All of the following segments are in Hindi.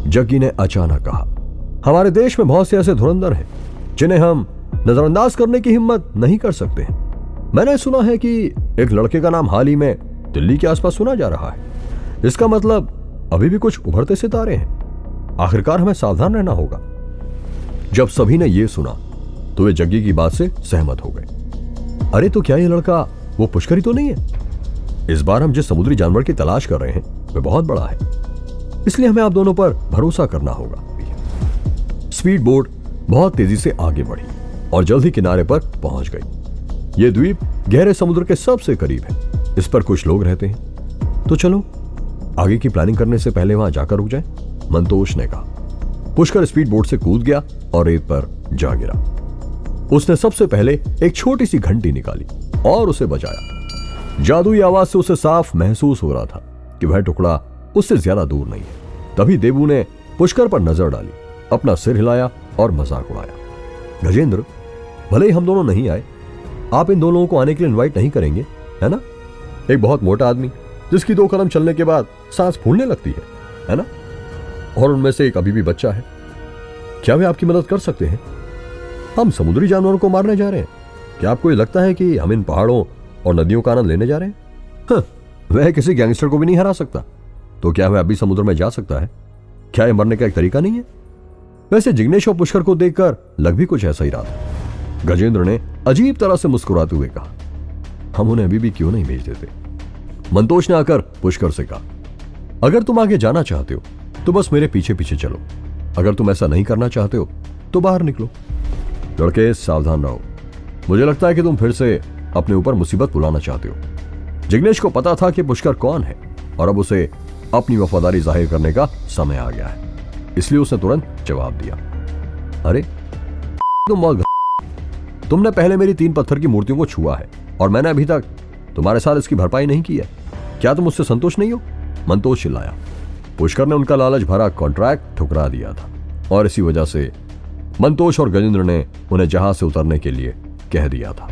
जग्गी ने अचानक कहा, हमारे देश में बहुत से ऐसे धुरंधर हैं जिन्हें हम नजरअंदाज करने की हिम्मत नहीं कर सकते हैं। मैंने सुना है कि एक लड़के का नाम हाल ही में दिल्ली के आसपास सुना जा रहा है। इसका मतलब अभी भी कुछ उभरते सितारे हैं। आखिरकार हमें सावधान रहना होगा। जब सभी ने यह सुना तो वे जग्गी की बात से सहमत हो गए। अरे तो क्या यह लड़का वो पुष्कर ही तो नहीं है? इस बार हम जिस समुद्री जानवर की तलाश कर रहे हैं वह बहुत बड़ा है, इसलिए हमें आप दोनों पर भरोसा करना होगा। स्पीड बोट बहुत तेजी से आगे बढ़ी और जल्द ही किनारे पर पहुंच गई। यह द्वीप गहरे समुद्र के सबसे करीब है। इस पर कुछ लोग रहते हैं। तो चलो आगे की प्लानिंग करने से पहले वहां जाकर रुक जाएं, मंतोष ने कहा। पुष्कर स्पीड बोट से कूद गया और रेत पर जा गिरा। उसने सबसे पहले एक छोटी सी घंटी निकाली और उसे बजाया। जादुई आवाज से उसे साफ महसूस हो रहा था कि वह टुकड़ा उससे ज्यादा दूर नहीं है। तभी देबू ने पुष्कर पर नजर डाली, अपना सिर हिलाया और मजाक उड़ाया। गजेंद्र, भले ही हम दोनों नहीं आए, आप इन दो लोगों को आने के लिए इनवाइट नहीं करेंगे, है ना? एक बहुत मोटा आदमी जिसकी 2 कदम चलने के बाद सांस फूलने लगती है ना? और उनमें से एक अभी भी बच्चा है। क्या वे आपकी मदद कर सकते हैं? हम समुद्री जानवरों को मारने जा रहे हैं। क्या आपको ये लगता है कि हम इन पहाड़ों और नदियों का आनंद लेने जा रहे हैं? वह किसी गैंगस्टर को भी नहीं हरा सकता। तो क्या वह अभी समुद्र में जा सकता है? क्या यह मरने का एक तरीका नहीं है? वैसे जिग्नेश और पुष्कर को देखकर लग भी कुछ ऐसा ही रहा था। गजेंद्र ने अजीब तरह से मुस्कुराते हुए कहा, हम उन्हें अभी भी क्यों नहीं भेज देते? मंतोष ने आकर पुष्कर से कहा, अगर तुम आगे जाना चाहते हो तो बस मेरे पीछे पीछे चलो। अगर तुम ऐसा नहीं करना चाहते हो तो बाहर निकलो। लड़के, सावधान रहो। मुझे लगता है कि तुम फिर से अपने ऊपर मुसीबत बुलाना चाहते हो। जिग्नेश को पता था कि पुष्कर कौन है और अब उसे अपनी वफादारी जाहिर करने का समय आ गया है, इसलिए उसने तुरंत जवाब दिया, अरे तुमने पहले मेरी 3 पत्थर की मूर्तियों को छुआ है और मैंने अभी तक तुम्हारे साथ इसकी भरपाई नहीं की है। क्या तुम उससे संतुष्ट नहीं हो? मंतोष चिल्लाया। पुष्कर ने उनका लालच भरा कॉन्ट्रैक्ट ठुकरा दिया था और इसी वजह से मंतोष और गजेंद्र ने उन्हें जहाज से उतरने के लिए कह दिया था।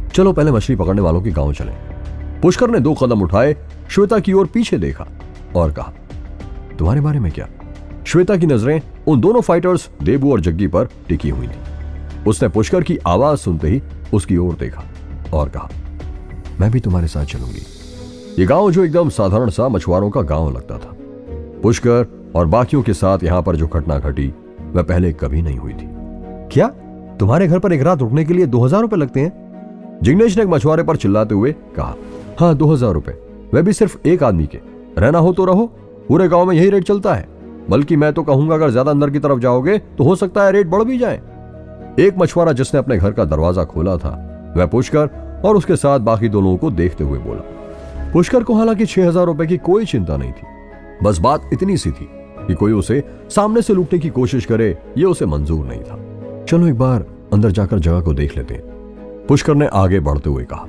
चलो पहले मछली पकड़ने वालों के गांव चलें। पुष्कर ने 2 कदम उठाए, श्वेता की ओर पीछे देखा और कहा, तुम्हारे बारे में क्या? श्वेता की नजरें उन दोनों फाइटर्स देबू और जग्गी पर टिकी हुई थी। उसने पुष्कर की आवाज सुनते ही उसकी ओर देखा और कहा, मैं भी तुम्हारे साथ चलूंगी। ये गांव जो एकदम साधारण सा मछुआरों का गांव लगता था। पुष्कर और बाकियों के साथ यहां पर जो घटना घटी वह पहले कभी नहीं हुई थी। क्या तुम्हारे घर पर एक रात रुकने के लिए 2000 रुपए लगते हैं? जिग्नेश ने एक मछुआरे पर चिल्लाते हुए कहा। हाँ, 2000 रुपए, वह भी सिर्फ एक आदमी के। रहना हो तो रहो, पूरे गांव में यही रेट चलता है। बल्कि मैं तो कहूंगा अगर ज्यादा अंदर की तरफ जाओगे तो हो सकता है रेट बढ़ भी जाए। एक मछुआरा जिसने अपने घर का दरवाजा खोला था वह पुष्कर और उसके साथ बाकी 2 लोगों को देखते हुए बोला। पुष्कर को हालांकि 6000 रुपए की कोई चिंता नहीं थी। बस बात इतनी सी थी कि कोई उसे सामने से लूटने की कोशिश करे ये उसे मंजूर नहीं था। चलो एक बार अंदर जाकर जगह को देख लेते हैं, पुष्कर ने आगे बढ़ते हुए कहा।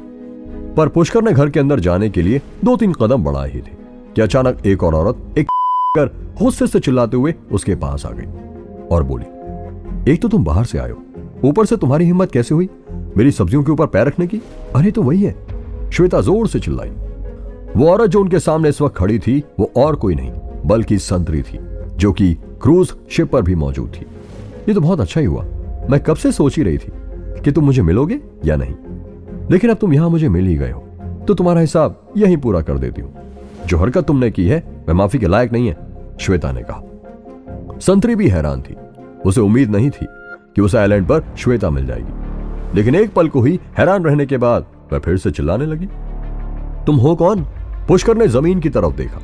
पर पुष्कर ने घर के अंदर जाने के लिए 2-3 कदम बढ़ाए ही थे कि अचानक एक और औरत एक कर गुस्से से चिल्लाते हुए उसके पास आ गई और बोली, एक तो तुम बाहर से आए हो, ऊपर से तुम्हारी हिम्मत कैसे हुई मेरी सब्जियों के ऊपर पैर रखने की? अरे तो वही है, श्वेता जोर से चिल्लाई। वो औरत जो उनके सामने इस वक्त खड़ी थी वो और कोई नहीं बल्कि संतरी थी, जो कि क्रूज शिप पर भी मौजूद थी। ये तो बहुत अच्छा ही हुआ। मैं कब से सोच ही रही थी कि तुम मुझे मिलोगे या नहीं, लेकिन अब तुम यहां मुझे मिल ही गए हो तो तुम्हारा हिसाब यहीं पूरा कर देती हूं। जो हरकत तुमने की है वह माफी के लायक नहीं है, श्वेता ने कहा। संतरी भी हैरान थी। उसे उम्मीद नहीं थी कि उस आइलैंड पर श्वेता मिल जाएगी, लेकिन एक पल को ही हैरान रहने के बाद वह फिर से चिल्लाने लगी, तुम हो कौन? पुष्कर ने जमीन की तरफ देखा।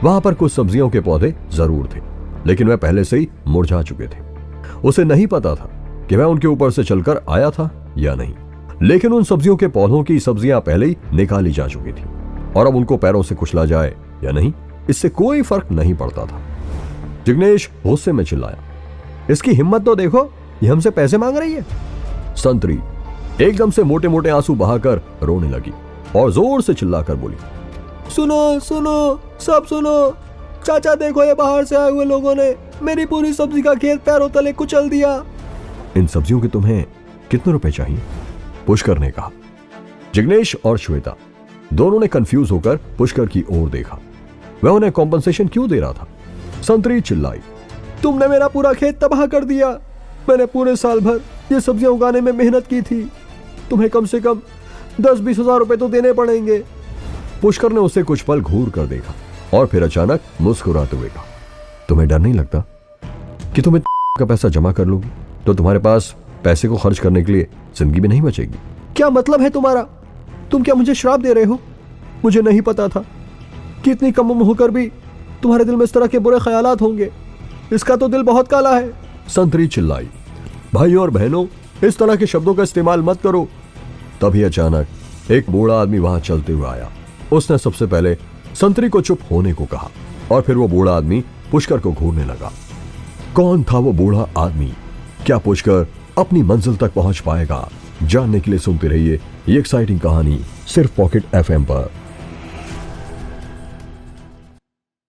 वहां पर कुछ सब्जियों के पौधे जरूर थे, लेकिन वह पहले से ही मुरझा चुके थे। उसे नहीं पता था कि वह उनके ऊपर से चलकर आया था या नहीं, लेकिन उन सब्जियों के पौधों की सब्जियां पहले ही निकाली जा चुकी थी और अब उनको पैरों से कुचला जाए या नहीं इससे कोई फर्क नहीं पड़ता था। जिग्नेश गुस्से में चिल्लाया, इसकी हिम्मत तो देखो, ये हमसे पैसे मांग रही है। संतरी एकदम से मोटे मोटे आंसू बहाकर रोने लगी और जोर से चिल्लाकर बोली, सुनो सुनो, सब सुनो, चाचा देखो ये बाहर से आए हुए लोगों ने मेरी पूरी सब्जी का खेत पैरों तले कुचल दिया। इन सब्जियों के तुम्हें कितने रुपए चाहिए? पुष्कर ने कहा। जिग्नेश और श्वेता दोनों ने कंफ्यूज होकर पुष्कर की ओर देखा। वह उन्हें कॉम्पनसेशन क्यों दे रहा था? संतरी चिल्लाई, तुमने मेरा पूरा खेत तबाह कर दिया। मैंने पूरे साल भर ये सब्जियां उगाने में मेहनत की थी। तुम्हें कम से कम 10-20 हजार रुपए तो देने पड़ेंगे। पुष्कर ने उसे कुछ पल घूर कर देखा और फिर अचानक मुस्कुराते हुए कहा, तुम्हें डर नहीं लगता कि तुम का पैसा जमा कर लोगी तो तुम्हारे पास पैसे को खर्च करने के लिए जिंदगी में नहीं बचेगी? क्या मतलब है तुम्हारा? तुम क्या मुझे श्राप दे रहे हो? मुझे नहीं पता था कि इतनी कम उम्र होकर भी तुम्हारे दिल में इस तरह के बुरे ख्यालात होंगे। इसका तो दिल बहुत काला है। संतरी चिल्लाई, भाइयों और बहनों, इस तरह के शब्दों का इस्तेमाल मत करो। तभी अचानक एक बूढ़ा आदमी वहां चलते हुए आया। उसने सबसे पहले संतरी को चुप होने को कहा और फिर वो बूढ़ा आदमी पुष्कर को घूरने लगा। कौन था वो बूढ़ा आदमी? क्या पुष्कर अपनी मंजिल तक पहुंच पाएगा? जानने के लिए सुनते रहिए ये एक्साइटिंग कहानी सिर्फ पॉकेट FM पर।